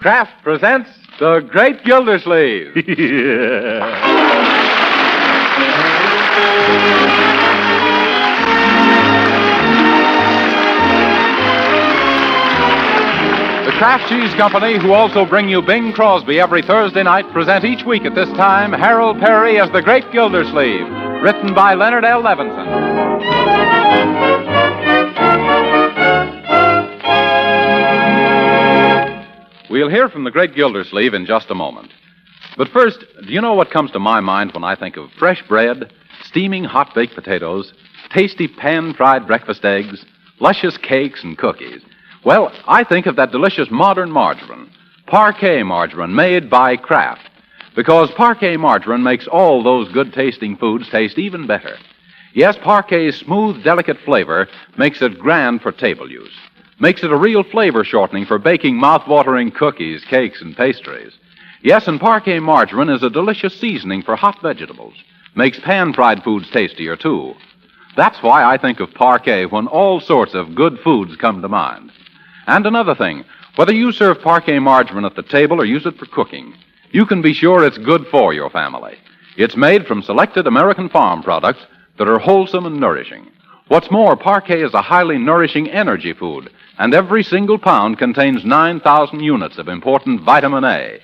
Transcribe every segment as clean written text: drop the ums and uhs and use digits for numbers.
Kraft presents the Great Gildersleeve. The Kraft Cheese Company, who also bring you Bing Crosby every Thursday night, present each week at this time Harold Perry as the Great Gildersleeve, written by Leonard L. Levinson. We'll hear from the Great Gildersleeve in just a moment. But first, do you know what comes to my mind when I think of fresh bread, steaming hot baked potatoes, tasty pan-fried breakfast eggs, luscious cakes and cookies? Well, I think of that delicious modern margarine, Parquet margarine made by Kraft, because Parquet margarine makes all those good-tasting foods taste even better. Yes, Parquet's smooth, delicate flavor makes it grand for table use. Makes it a real flavor shortening for baking mouth-watering cookies, cakes, and pastries. Yes, and Parquet margarine is a delicious seasoning for hot vegetables. Makes pan-fried foods tastier, too. That's why I think of Parquet when all sorts of good foods come to mind. And another thing, whether you serve Parquet margarine at the table or use it for cooking, you can be sure it's good for your family. It's made from selected American farm products that are wholesome and nourishing. What's more, Parquet is a highly nourishing energy food, and every single pound contains 9,000 units of important vitamin A.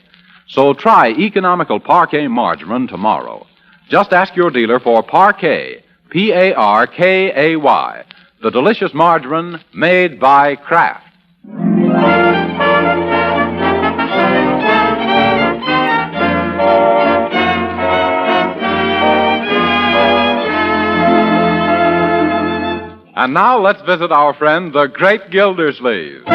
So try economical Parquet margarine tomorrow. Just ask your dealer for Parquet, Parkay, the delicious margarine made by Kraft. And now let's visit our friend, the Great Gildersleeve. More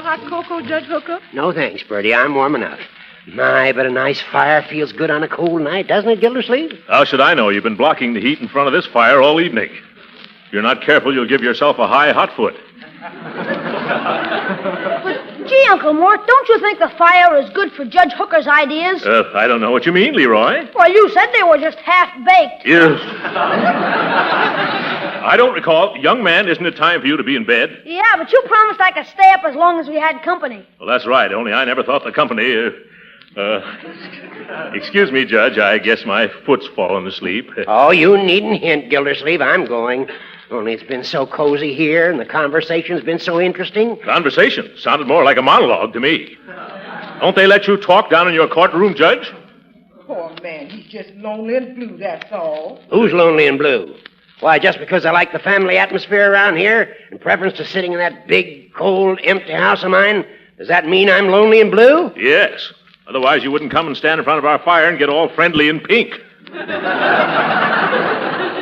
hot cocoa, Judge Hooker? No thanks, Bertie. I'm warm enough. My, but a nice fire feels good on a cold night, doesn't it, Gildersleeve? How should I know? You've been blocking the heat in front of this fire all evening. If you're not careful, you'll give yourself a high hot foot. Gee, Uncle Mort, don't you think the fire is good for Judge Hooker's ideas? I don't know what you mean, Leroy. Well, you said they were just half-baked. Yes. I don't recall. Young man, isn't it time for you to be in bed? Yeah, but you promised I could stay up as long as we had company. Well, that's right, only I never thought the company... Excuse me, Judge, I guess my foot's fallen asleep. Oh, you needn't hint, Gildersleeve. I'm going. Only it's been so cozy here, and the conversation's been so interesting. Conversation? Sounded more like a monologue to me. Don't they let you talk down in your courtroom, Judge? Poor man, he's just lonely and blue, that's all. Who's lonely and blue? Why, just because I like the family atmosphere around here, in preference to sitting in that big, cold, empty house of mine, does that mean I'm lonely and blue? Yes. Otherwise, you wouldn't come and stand in front of our fire and get all friendly and pink.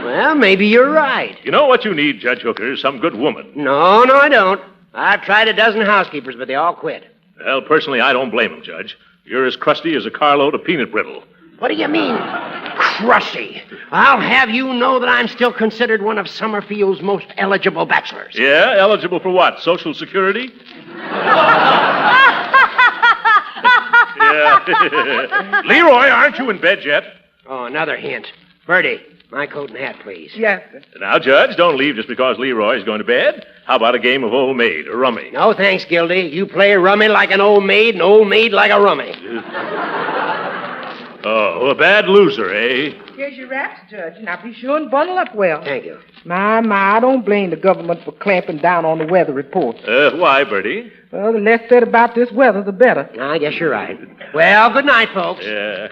Well, maybe you're right. You know what you need, Judge Hooker? Some good woman. No, I don't. I've tried a dozen housekeepers, but they all quit. Well, personally, I don't blame them, Judge. You're as crusty as a carload of peanut brittle. What do you mean, crusty? I'll have you know that I'm still considered one of Summerfield's most eligible bachelors. Yeah? Eligible for what? Social Security? Yeah. Leroy, aren't you in bed yet? Oh, another hint. Bertie, my coat and hat, please. Yes, sir. Now, Judge, don't leave just because Leroy's going to bed. How about a game of old maid or rummy? No, thanks, Gildy. You play rummy like an old maid, and old maid like a rummy. Oh, a bad loser, eh? Here's your wraps, Judge. Now be sure and bundle up well. Thank you. My, I don't blame the government for clamping down on the weather reports. Why, Bertie? Well, the less said about this weather, the better. I guess you're right. Well, good night, folks. Yeah.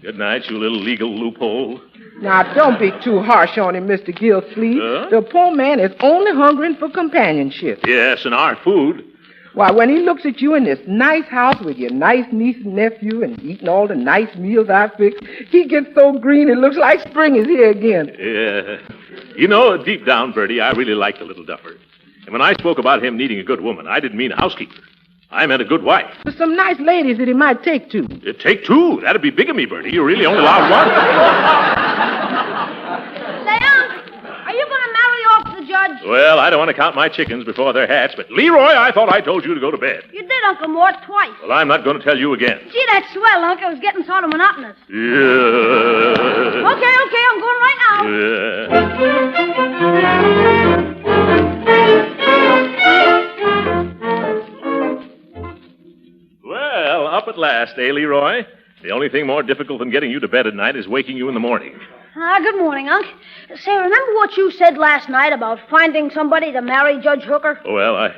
Good night, you little legal loophole. Now, don't be too harsh on him, Mr. Gildersleeve. The poor man is only hungering for companionship. Yes, and our food. Why, when he looks at you in this nice house with your nice niece and nephew and eating all the nice meals I fixed, he gets so green it looks like spring is here again. Yeah. You know, deep down, Bertie, I really like the little duffer. And when I spoke about him needing a good woman, I didn't mean a housekeeper. I meant a good wife. There's some nice ladies that he might take to. Take two? That'd be bigamy, Bertie. You really only allowed one. Say, Unc, are you going to marry off the judge? Well, I don't want to count my chickens before they're hatched, but Leroy, I thought I told you to go to bed. You did, Uncle Mort, twice. Well, I'm not going to tell you again. Gee, that's swell, Unc. It was getting sort of monotonous. Yeah. Okay, I'm going right now. Well, up at last, eh, Leroy? The only thing more difficult than getting you to bed at night is waking you in the morning. Good morning, Unc. Say, remember what you said last night about finding somebody to marry Judge Hooker? Well, I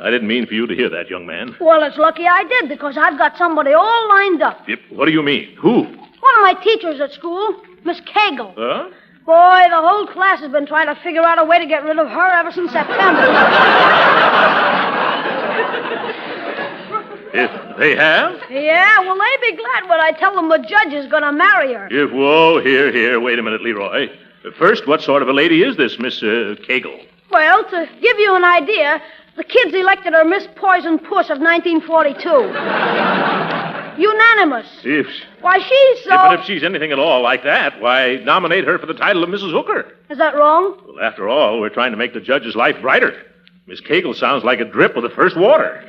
didn't mean for you to hear that, young man. Well, it's lucky I did, because I've got somebody all lined up. Yep. What do you mean? Who? One of my teachers at school, Miss Cagle. Huh? Boy, the whole class has been trying to figure out a way to get rid of her ever since September. If they have? Yeah, well, they be glad when I tell them the judge is going to marry her. Whoa, here. Wait a minute, Leroy. First, what sort of a lady is this, Miss Cagle? Well, to give you an idea, the kids elected her Miss Poison Puss of 1942. Unanimous. Why, she's so... But if she's anything at all like that, why nominate her for the title of Mrs. Hooker? Is that wrong? Well, after all, we're trying to make the judge's life brighter. Miss Cagle sounds like a drip of the first water.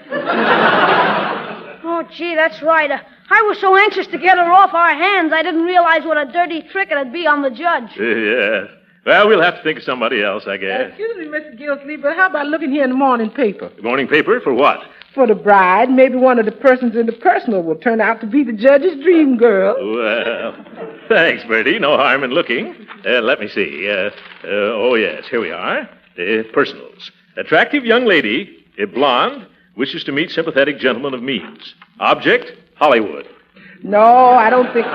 Oh, gee, that's right. I was so anxious to get her off our hands, I didn't realize what a dirty trick it'd be on the judge. Yes. Well, we'll have to think of somebody else, I guess. Excuse me, Mr. Gildersleeve, but how about looking here in the morning paper? The morning paper? For what? For the bride, maybe one of the persons in the personal will turn out to be the judge's dream girl. Well, thanks, Bertie. No harm in looking. Let me see. Oh, yes, here we are. Personals. Attractive young lady, blonde, wishes to meet sympathetic gentleman of means. Object, Hollywood. No, I don't think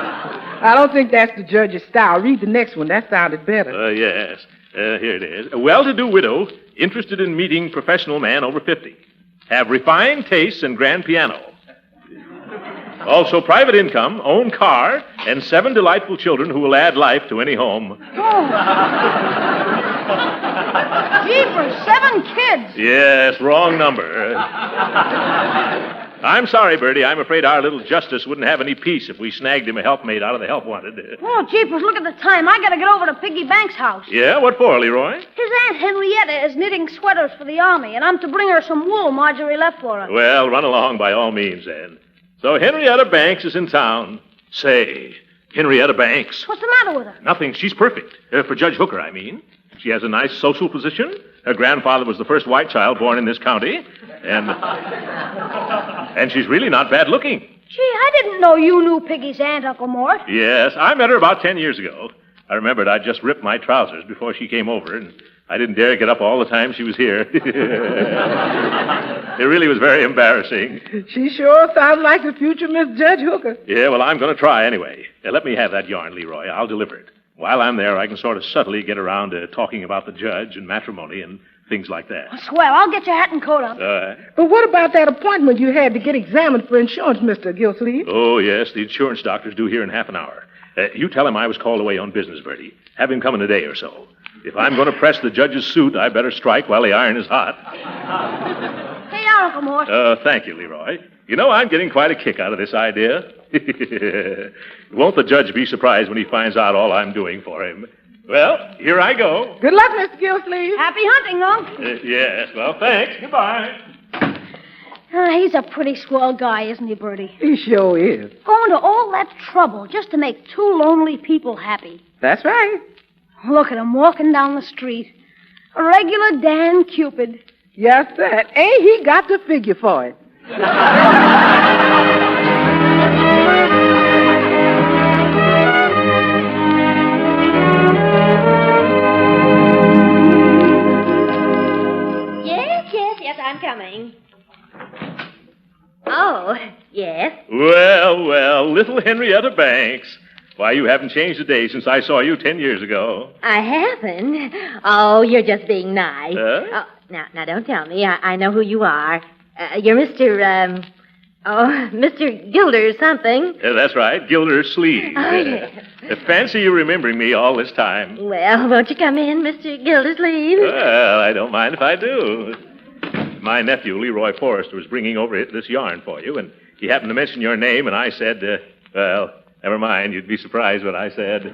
that's the judge's style. Read the next one. That sounded better. Yes. Here it is. A well-to-do widow, interested in meeting professional man over 50. Have refined tastes and grand piano. Also private income, own car, and 7 delightful children who will add life to any home. Jeepers, 7 kids. Yes, wrong number. I'm sorry, Bertie. I'm afraid our little Justice wouldn't have any peace if we snagged him a helpmate out of the help wanted. Oh, jeepers, look at the time. I gotta get over to Piggy Banks' house. Yeah? What for, Leroy? His Aunt Henrietta is knitting sweaters for the army, and I'm to bring her some wool Marjorie left for her. Well, run along by all means, then. So Henrietta Banks is in town. Say, Henrietta Banks. What's the matter with her? Nothing. She's perfect. For Judge Hooker, I mean. She has a nice social position. Her grandfather was the first white child born in this county. And she's really not bad looking. Gee, I didn't know you knew Piggy's aunt, Uncle Mort. Yes, I met her about 10 years ago. I remembered I'd just ripped my trousers before she came over, and I didn't dare get up all the time she was here. It really was very embarrassing. She sure sounds like the future Miss Judge Hooker. Yeah, well, I'm going to try anyway. Let me have that yarn, Leroy. I'll deliver it. While I'm there, I can sort of subtly get around to talking about the judge and matrimony and things like that. I swear, I'll get your hat and coat on. But what about that appointment you had to get examined for insurance, Mr. Gildersleeve? Oh, yes, the insurance doctor's due here in half an hour. You tell him I was called away on business, Bertie. Have him come in a day or so. If I'm going to press the judge's suit, I better strike while the iron is hot. Hey, now, Uncle Mort. Thank you, Leroy. You know, I'm getting quite a kick out of this idea. Won't the judge be surprised when he finds out all I'm doing for him? Well, here I go. Good luck, Mr. Gildersleeve. Happy hunting, Unc. Yes, well, thanks. Goodbye. He's a pretty swell guy, isn't he, Bertie? He sure is. Going to all that trouble just to make 2 lonely people happy. That's right. Look at him walking down the street. A regular Dan Cupid. Yes, sir. Ain't he got the figure for it? Yes, I'm coming. Oh, yes. Well, little Henrietta Banks. Why, you haven't changed a day since I saw you 10 years ago. I haven't. Oh, you're just being nice. Huh? Oh, now, don't tell me. I know who you are. You're Mr. Gilder something. That's right, Gildersleeve. Oh, yes. Fancy you remembering me all this time. Well, won't you come in, Mr. Gildersleeve? Well, I don't mind if I do. My nephew, Leroy Forrester, was bringing over this yarn for you, and he happened to mention your name, and I said, well, never mind. You'd be surprised what I said.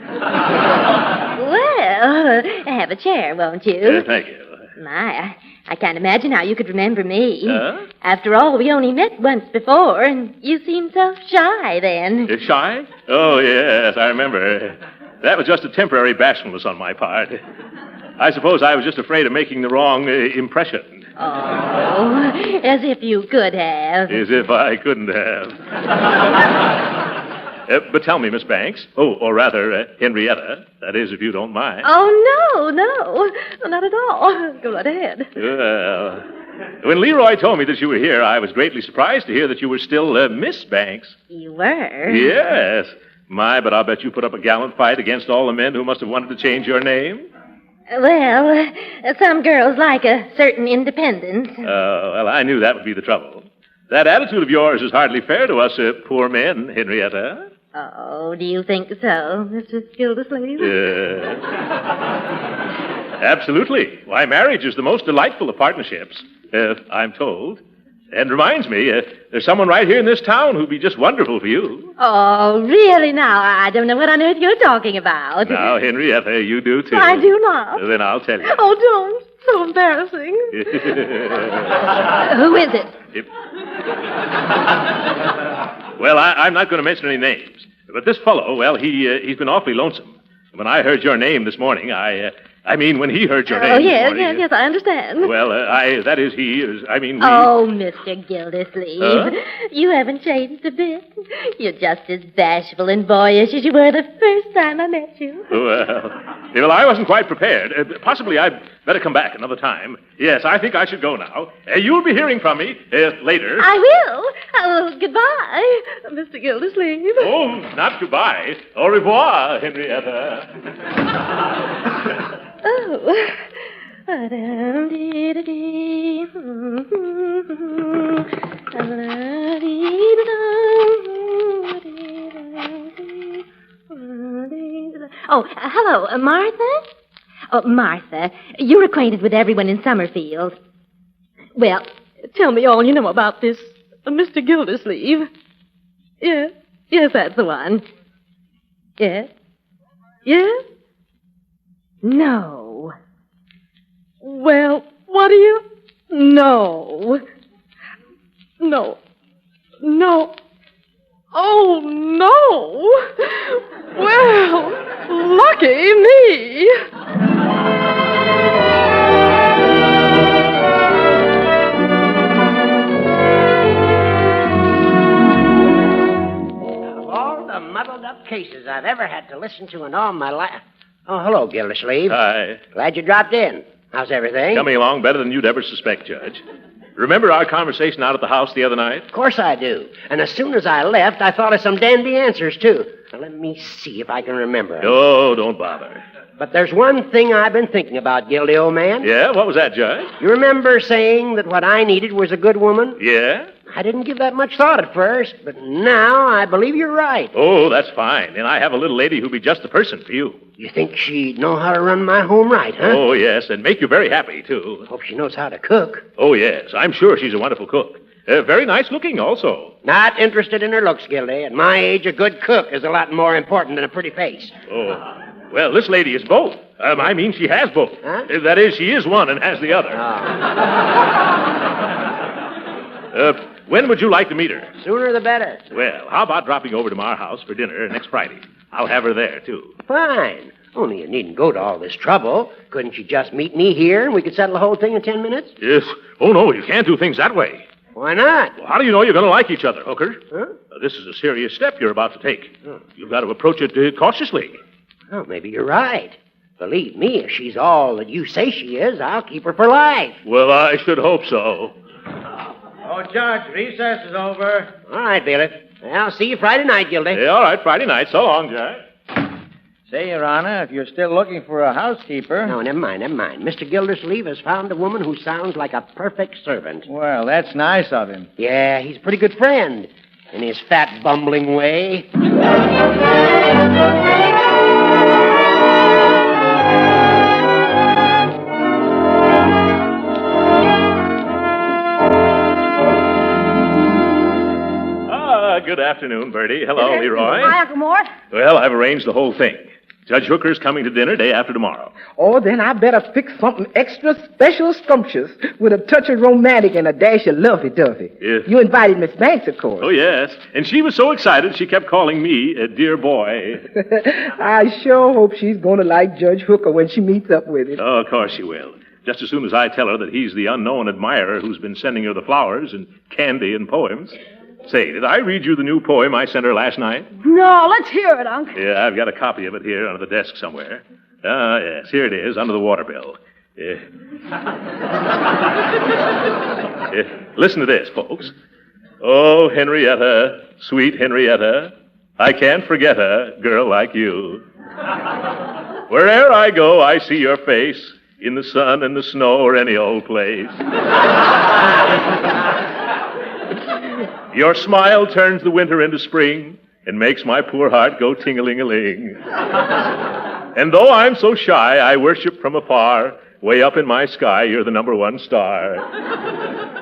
Well, have a chair, won't you? Thank you. My, I can't imagine how you could remember me. Huh? After all, we only met once before, and you seemed so shy then. Shy? Oh, yes, I remember. That was just a temporary bashfulness on my part. I suppose I was just afraid of making the wrong impression. Oh, as if you could have. As if I couldn't have. But tell me, Miss Banks, or rather, Henrietta, that is, if you don't mind. Oh, no, not at all. Go right ahead. Well, when Leroy told me that you were here, I was greatly surprised to hear that you were still Miss Banks. You were? Yes. My, but I'll bet you put up a gallant fight against all the men who must have wanted to change your name. Well, some girls like a certain independence. Well, I knew that would be the trouble. That attitude of yours is hardly fair to us poor men, Henrietta. Oh, do you think so, Mr. Gildersleeve? Yes. Absolutely. Why, marriage is the most delightful of partnerships, I'm told. And reminds me, there's someone right here in this town who'd be just wonderful for you. Oh, really now? I don't know what on earth you're talking about. Now, Henrietta, you do too. I do not. Then I'll tell you. Oh, don't. So embarrassing. Who is it? Well, I'm not going to mention any names. But this fellow, well, he's been awfully lonesome. When I heard your name this morning, when he heard your name Oh, this yes, morning... yes, I understand. Well, that is, we... Oh, Mr. Gildersleeve, you haven't changed a bit. You're just as bashful and boyish as you were the first time I met you. Well, I wasn't quite prepared. Possibly I'd better come back another time. Yes, I think I should go now. You'll be hearing from me later. I will. Oh, goodbye, Mr. Gildersleeve. Oh, not goodbye. Au revoir, Henrietta. Oh. Oh, hello, Martha? Oh, Martha, you're acquainted with everyone in Summerfield. Well, tell me all you know about this Mr. Gildersleeve. Yes, that's the one. Yes? Yes? No. Well, what do you... No. No. No. Oh, no. Well, lucky me. Of all the muddled-up cases I've ever had to listen to in all my life... Oh, hello, Gildersleeve. Hi. Glad you dropped in. How's everything? Coming along better than you'd ever suspect, Judge. Remember our conversation out at the house the other night? Of course I do. And as soon as I left, I thought of some dandy answers, too. Now, let me see if I can remember. Oh, don't bother. But there's one thing I've been thinking about, Gildy, old man. Yeah? What was that, Judge? You remember saying that what I needed was a good woman? Yeah? I didn't give that much thought at first, but now I believe you're right. Oh, that's fine. And I have a little lady who'd be just the person for you. You think she'd know how to run my home right, huh? Oh, yes, and make you very happy, too. Hope she knows how to cook. Oh, yes. I'm sure she's a wonderful cook. Very nice looking, also. Not interested in her looks, Gildy. At my age, a good cook is a lot more important than a pretty face. Oh. Well, this lady is both. She has both. Huh? That is, she is one and has the other. Oh. When would you like to meet her? Sooner the better. Well, how about dropping over to our house for dinner next Friday? I'll have her there, too. Fine. Only you needn't go to all this trouble. Couldn't you just meet me here and we could settle the whole thing in 10 minutes? Yes. Oh, no, you can't do things that way. Why not? Well, how do you know you're going to like each other, Hooker? Huh? This is a serious step you're about to take. You've got to approach it cautiously. Well, maybe you're right. Believe me, if she's all that you say she is, I'll keep her for life. Well, I should hope so. Oh, Judge, recess is over. All right, Bailiff. I'll see you Friday night, Gildy. Hey, all right, Friday night. So long, Judge. Say, Your Honor, if you're still looking for a housekeeper... No, never mind. Mr. Gildersleeve has found a woman who sounds like a perfect servant. Well, that's nice of him. Yeah, he's a pretty good friend. In his fat, bumbling way. Good afternoon, Bertie. Hello, Leroy. Hi, Uncle Mort. Well, I've arranged the whole thing. Judge Hooker's coming to dinner day after tomorrow. Oh, then I better fix something extra special scrumptious with a touch of romantic and a dash of lovey-dovey. Yeah. You invited Miss Banks, of course. Oh, yes. And she was so excited she kept calling me a dear boy. I sure hope she's going to like Judge Hooker when she meets up with him. Oh, of course she will. Just as soon as I tell her that he's the unknown admirer who's been sending her the flowers and candy and poems. Say, did I read you the new poem I sent her last night? No, let's hear it, Unc. Yeah, I've got a copy of it here under the desk somewhere. Ah, yes, here it is, under the water bill. Listen to this, folks. Oh, Henrietta, sweet Henrietta, I can't forget a girl like you. Where'er I go, I see your face, in the sun and the snow or any old place. Your smile turns the winter into spring and makes my poor heart go ting-a-ling-a-ling. And though I'm so shy, I worship from afar. Way up in my sky, you're the number one star.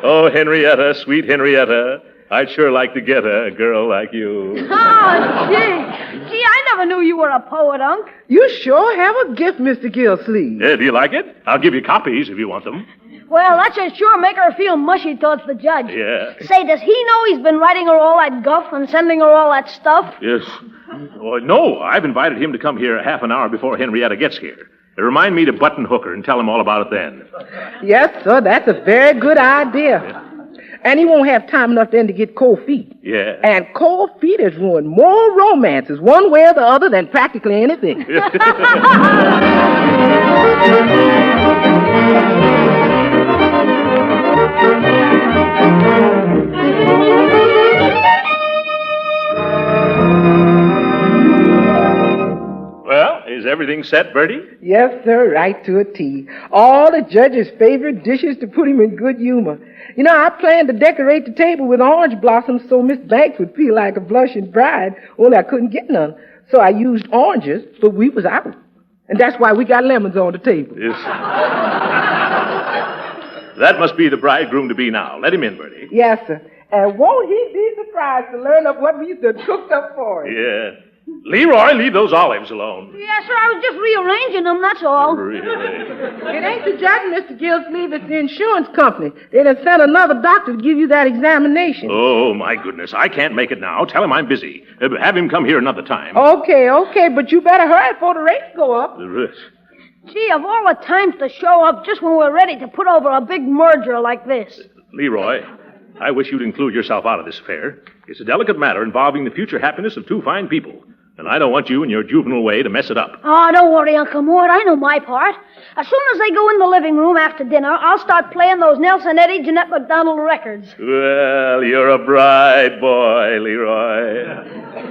Oh, Henrietta, sweet Henrietta, I'd sure like to get a girl like you. Oh, gee. Gee, I never knew you were a poet, Unc. You sure have a gift, Mr. Gildersleeve. Do you like it? I'll give you copies if you want them. Well, that should sure make her feel mushy towards the judge. Yeah. Say, does he know he's been writing her all that guff and sending her all that stuff? Yes. Oh, no, I've invited him to come here half an hour before Henrietta gets here. Remind me to button Hooker and tell him all about it then. Yes, sir, that's a very good idea. Yeah. And he won't have time enough then to get cold feet. Yeah. And cold feet has ruined more romances one way or the other than practically anything. Well, is everything set, Bertie? Yes, sir, right to a T. All the judge's favorite dishes to put him in good humor. You know, I planned to decorate the table with orange blossoms so Miss Banks would feel like a blushing bride, only I couldn't get none. So I used oranges, but we was out. And that's why we got lemons on the table. Yes. That must be the bridegroom-to-be now. Let him in, Bertie. Yes, sir. And won't he be surprised to learn of what we've done cooked up for him? Yeah. Leroy, leave those olives alone. Yes, sir, I was just rearranging them, that's all. Really? It ain't the judge, Mr. Gildersleeve, it's the insurance company. They done sent another doctor to give you that examination. Oh, my goodness. I can't make it now. Tell him I'm busy. Have him come here another time. Okay, but you better hurry before the rates go up. Gee, of all the times to show up just when we're ready to put over a big merger like this. Leroy, I wish you'd include yourself out of this affair. It's a delicate matter involving the future happiness of two fine people. And I don't want you in your juvenile way to mess it up. Oh, don't worry, Uncle Mort. I know my part. As soon as they go in the living room after dinner, I'll start playing those Nelson Eddy, Jeanette MacDonald records. Well, you're a bright boy, Leroy.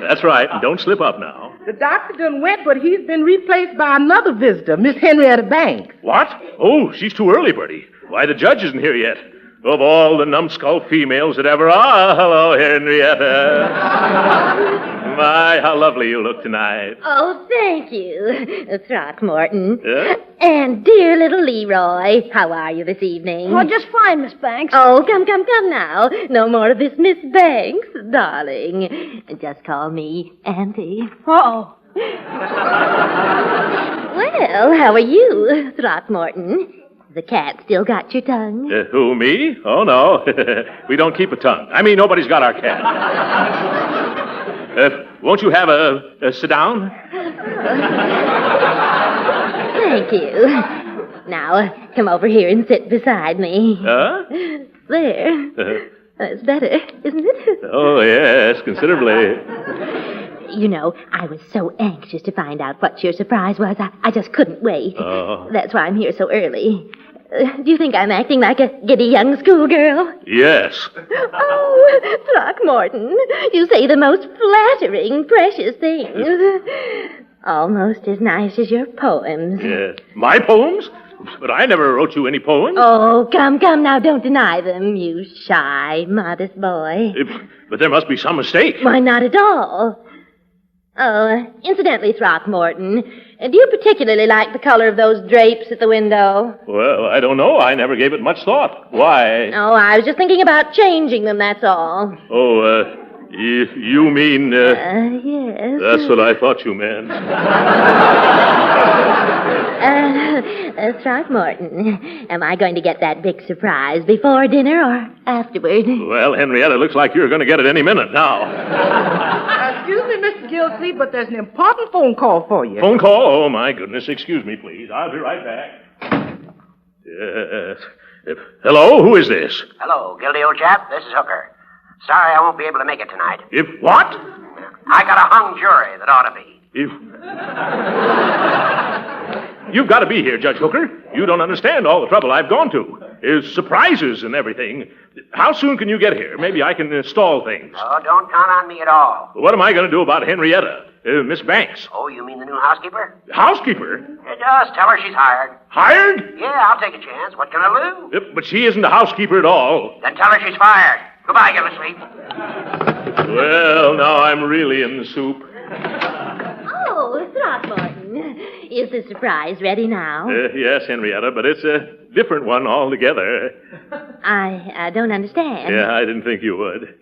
That's right. Don't slip up now. The doctor done went, but he's been replaced by another visitor, Miss Henrietta Banks. What? Oh, she's too early, Bertie. Why, the judge isn't here yet. Of all the numbskull females that ever... Ah, hello, Henrietta. My, how lovely you look tonight. Oh, thank you, Throckmorton. Yeah? And dear little Leroy, how are you this evening? Oh, just fine, Miss Banks. Oh, come now. No more of this Miss Banks, darling. Just call me Auntie. Uh-oh. Well, how are you, Throckmorton? The cat still got your tongue? Who, me? Oh, no. We don't keep a tongue. I mean, nobody's got our cat. Won't you have a sit down? Thank you. Now, come over here and sit beside me. Huh? There. That's better, isn't it? Oh, yes, considerably. You know, I was so anxious to find out what your surprise was. I just couldn't wait. Oh. That's why I'm here so early. Do you think I'm acting like a giddy young schoolgirl? Yes. Oh, Throckmorton, you say the most flattering, precious things. Almost as nice as your poems. Yeah. My poems? But I never wrote you any poems. Oh, come now, don't deny them, you shy, modest boy. But there must be some mistake. Why, not at all. Oh, incidentally, Throckmorton, do you particularly like the color of those drapes at the window? Well, I don't know. I never gave it much thought. Why? Oh, I was just thinking about changing them, that's all. Oh, You mean... Yes. That's what I thought you meant. Throckmorton, am I going to get that big surprise before dinner or afterward? Well, Henrietta, looks like you're going to get it any minute now. Excuse me, Mr. Gildersleeve, but there's an important phone call for you. Phone call? Oh, my goodness. Excuse me, please. I'll be right back. Yes. Hello? Who is this? Hello, Gildy, old chap. This is Hooker. Sorry I won't be able to make it tonight. If what? I got a hung jury that ought to be. You've got to be here, Judge Hooker. You don't understand all the trouble I've gone to. Surprises and everything. How soon can you get here? Maybe I can install things. Oh, don't count on me at all. What am I going to do about Henrietta? Miss Banks? Oh, you mean the new housekeeper? Housekeeper? Just tell her she's hired. Hired? Yeah, I'll take a chance. What can I lose? But she isn't a housekeeper at all. Then tell her she's fired. Goodbye, Gildersleeve. Well, now I'm really in the soup. Oh, Throckmorton, is the surprise ready now? Yes, Henrietta, but it's a different one altogether. I don't understand. Yeah, I didn't think you would.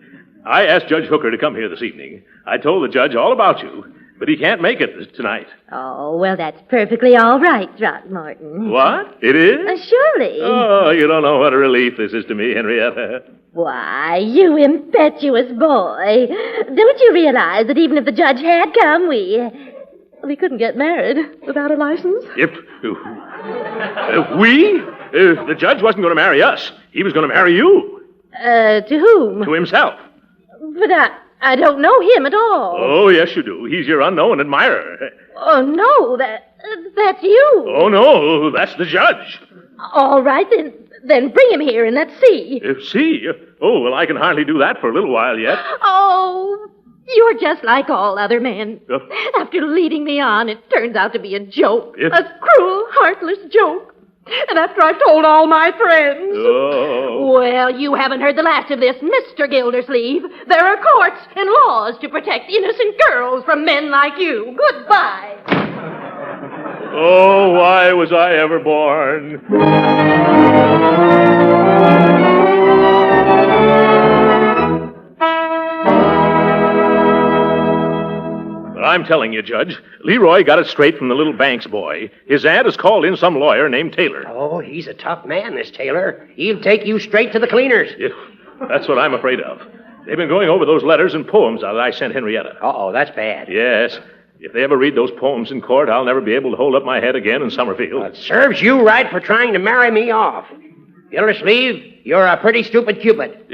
I asked Judge Hooker to come here this evening. I told the judge all about you, but he can't make it tonight. Oh, well, that's perfectly all right, Throckmorton. What? It is? Surely. Oh, you don't know what a relief this is to me, Henrietta. Why, you impetuous boy. Don't you realize that even if the judge had come, we couldn't get married without a license? If the judge wasn't going to marry us. He was going to marry you. To whom? To himself. But I don't know him at all. Oh, yes, you do. He's your unknown admirer. Oh, no, that's you. Oh, no, that's the judge. All right, then bring him here and let's see. See? Oh, well, I can hardly do that for a little while yet. Oh, you're just like all other men. After leading me on, it turns out to be a joke. A cruel, heartless joke. And after I've told all my friends. Oh. Well, you haven't heard the last of this, Mr. Gildersleeve. There are courts and laws to protect innocent girls from men like you. Goodbye. Oh, why was I ever born? I'm telling you, Judge, Leroy got it straight from the little Banks boy. His aunt has called in some lawyer named Taylor. Oh, he's a tough man, this Taylor. He'll take you straight to the cleaners. Yeah, that's what I'm afraid of. They've been going over those letters and poems that I sent Henrietta. Uh-oh, that's bad. Yes. If they ever read those poems in court, I'll never be able to hold up my head again in Summerfield. It serves you right for trying to marry me off. Gildersleeve, you're a pretty stupid Cupid.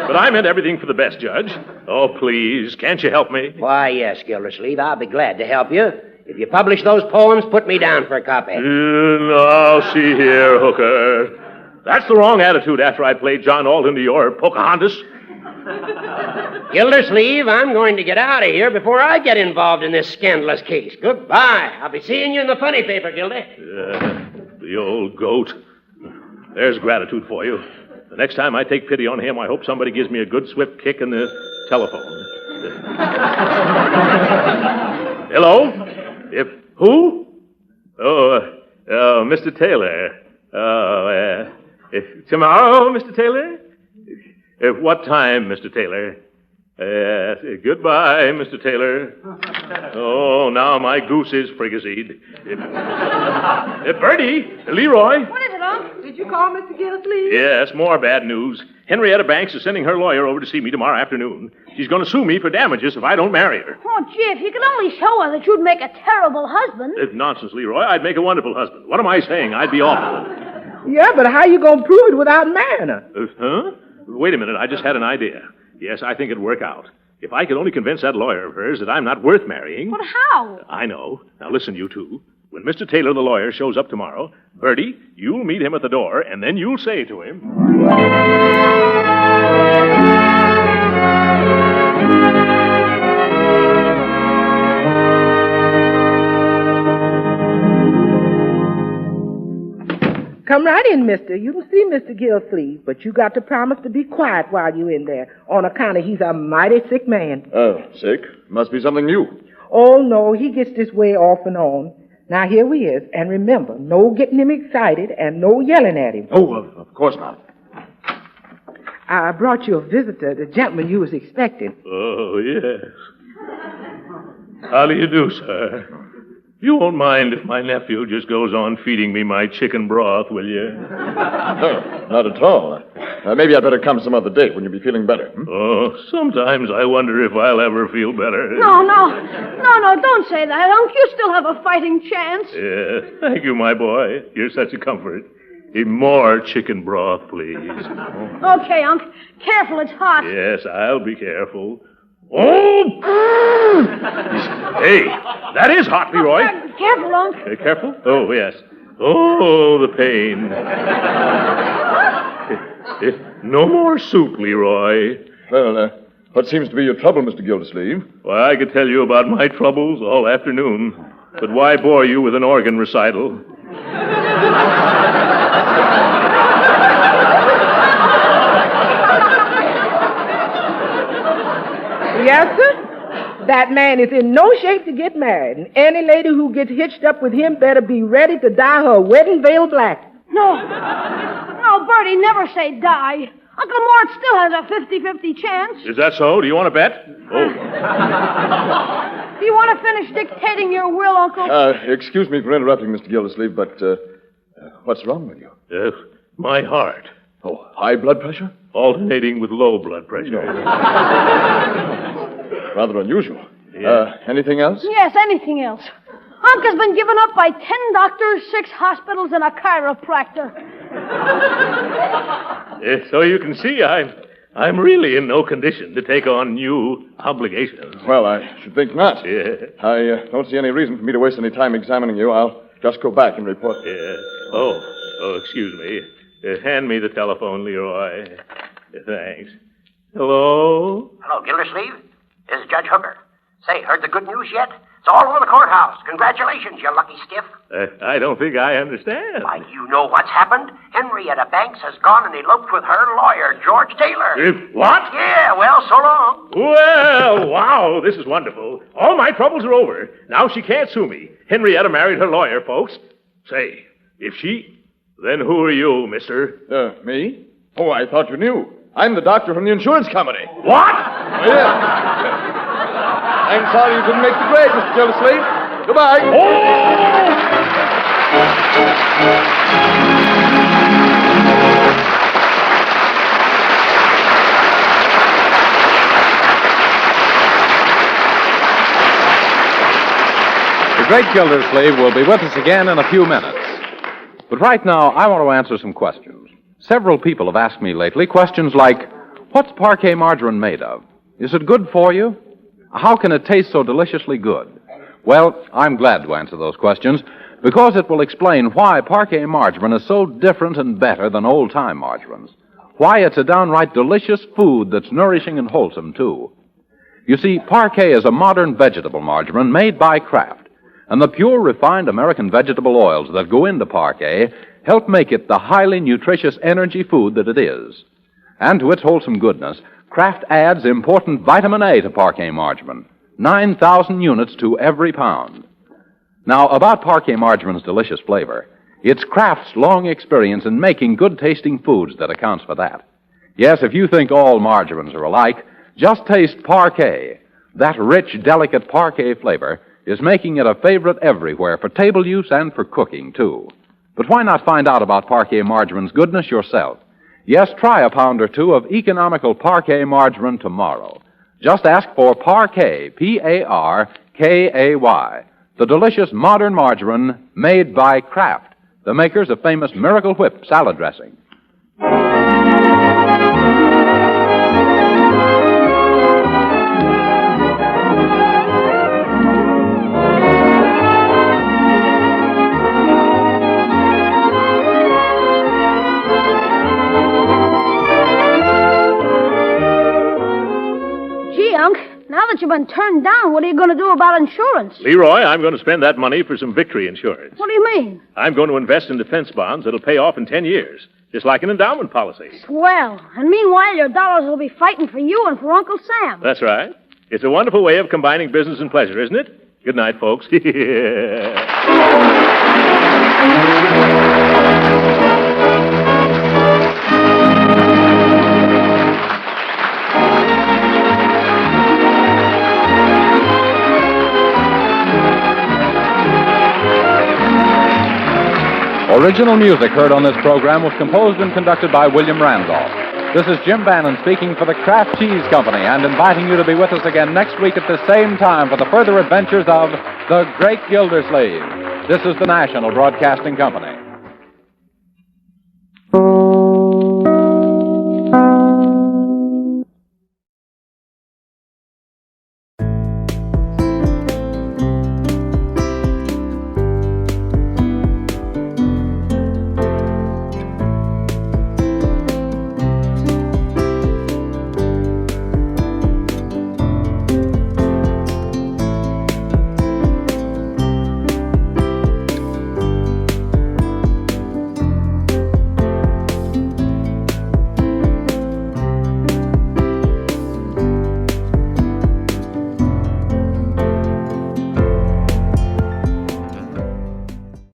But I meant everything for the best, Judge. Oh, please, can't you help me? Why, yes, Gildersleeve, I'll be glad to help you. If you publish those poems, put me down for a copy. Now, see here, Hooker. That's the wrong attitude after I played John Alden to your Pocahontas. Gildersleeve, I'm going to get out of here before I get involved in this scandalous case. Goodbye. I'll be seeing you in the funny paper, Gildy. The old goat. There's gratitude for you. The next time I take pity on him, I hope somebody gives me a good swift kick in the telephone. Hello? Who? Oh, Mr. Taylor. Tomorrow, Mr. Taylor? What time, Mr. Taylor? Goodbye, Mr. Taylor. Oh, now my goose is frigazed. Bertie, Leroy. What is it, Unc? Did you call Mr. Gildersleeve? Yes, more bad news. Henrietta Banks is sending her lawyer over to see me tomorrow afternoon. She's going to sue me for damages if I don't marry her. Oh, gee, if you could only show her that you'd make a terrible husband. Nonsense, Leroy. I'd make a wonderful husband. What am I saying? I'd be awful. Yeah, but how you going to prove it without marrying her? Huh? Wait a minute. I just had an idea. Yes, I think it'd work out. If I could only convince that lawyer of hers that I'm not worth marrying. But how? I know. Now listen, you two. When Mr. Taylor, the lawyer, shows up tomorrow, Bertie, you'll meet him at the door, and then you'll say to him... Come right in, mister. You can see Mr. Gildersleeve, but you got to promise to be quiet while you're in there, on account of he's a mighty sick man. Oh, sick? Must be something new. Oh, no, he gets this way off and on. Now, here he is, and remember, no getting him excited and no yelling at him. Oh, of course not. I brought you a visitor, the gentleman you was expecting. Oh, yes. How do you do, sir? You won't mind if my nephew just goes on feeding me my chicken broth, will you? No, not at all. Maybe I'd better come some other day when you'll be feeling better. Oh, sometimes I wonder if I'll ever feel better. No, don't say that, Unc. You still have a fighting chance. Yes, thank you, my boy. You're such a comfort. More chicken broth, please. Okay, Unc. Careful, it's hot. Yes, I'll be careful. Oh! Hey, that is hot, Leroy. Careful, Unc. Careful? Oh, yes. Oh, the pain. No more soup, Leroy. Well, what seems to be your trouble, Mr. Gildersleeve? Well, I could tell you about my troubles all afternoon, but why bore you with an organ recital? Yes, sir? That man is in no shape to get married, and any lady who gets hitched up with him better be ready to dye her wedding veil black. No, Bertie, never say die. Uncle Mort still has a 50-50 chance. Is that so? Do you want to bet? Oh. Do you want to finish dictating your will, Uncle? Excuse me for interrupting, Mr. Gildersleeve, but what's wrong with you? My heart. Oh, high blood pressure? Alternating with low blood pressure. Rather unusual. Yeah. Anything else? Yes, anything else. Unc has been given up by 10 doctors, 6 hospitals, and a chiropractor. So you can see I'm really in no condition to take on new obligations. Well, I should think not. Yeah. I don't see any reason for me to waste any time examining you. I'll just go back and report. Yeah. Oh, excuse me. Hand me the telephone, Leroy. Thanks. Hello? Hello, Gildersleeve. This is Judge Hooker. Say, heard the good news yet? It's all over the courthouse. Congratulations, you lucky stiff. I don't think I understand. Why, you know what's happened? Henrietta Banks has gone and eloped with her lawyer, George Taylor. What? Yeah, well, so long. Well, wow, this is wonderful. All my troubles are over. Now she can't sue me. Henrietta married her lawyer, folks. Say, if she... Then who are you, mister? Me? Oh, I thought you knew. I'm the doctor from the insurance company. What? Oh, yeah. I'm sorry you didn't make the grade, Mr. Gildersleeve. Goodbye. The Great Gildersleeve will be with us again in a few minutes. But right now, I want to answer some questions. Several people have asked me lately questions like, what's parquet margarine made of? Is it good for you? How can it taste so deliciously good? Well, I'm glad to answer those questions because it will explain why parquet margarine is so different and better than old-time margarines. Why it's a downright delicious food that's nourishing and wholesome, too. You see, parquet is a modern vegetable margarine made by Kraft, and the pure, refined American vegetable oils that go into parquet help make it the highly nutritious energy food that it is. And to its wholesome goodness, Kraft adds important vitamin A to parquet margarine, 9,000 units to every pound. Now, about parquet margarine's delicious flavor, it's Kraft's long experience in making good-tasting foods that accounts for that. Yes, if you think all margarines are alike, just taste parquet. That rich, delicate parquet flavor is making it a favorite everywhere for table use and for cooking, too. But why not find out about parquet margarine's goodness yourself? Yes, try a pound or two of economical parquet margarine tomorrow. Just ask for Parquet, Parkay, the delicious modern margarine made by Kraft, the makers of famous Miracle Whip salad dressing. Now that you've been turned down, what are you going to do about insurance? Leroy, I'm going to spend that money for some victory insurance. What do you mean? I'm going to invest in defense bonds that'll pay off in 10 years, just like an endowment policy. Swell. And meanwhile, your dollars will be fighting for you and for Uncle Sam. That's right. It's a wonderful way of combining business and pleasure, isn't it? Good night, folks. Original music heard on this program was composed and conducted by William Randolph. This is Jim Bannon speaking for the Kraft Cheese Company and inviting you to be with us again next week at the same time for the further adventures of the Great Gildersleeve. This is the National Broadcasting Company.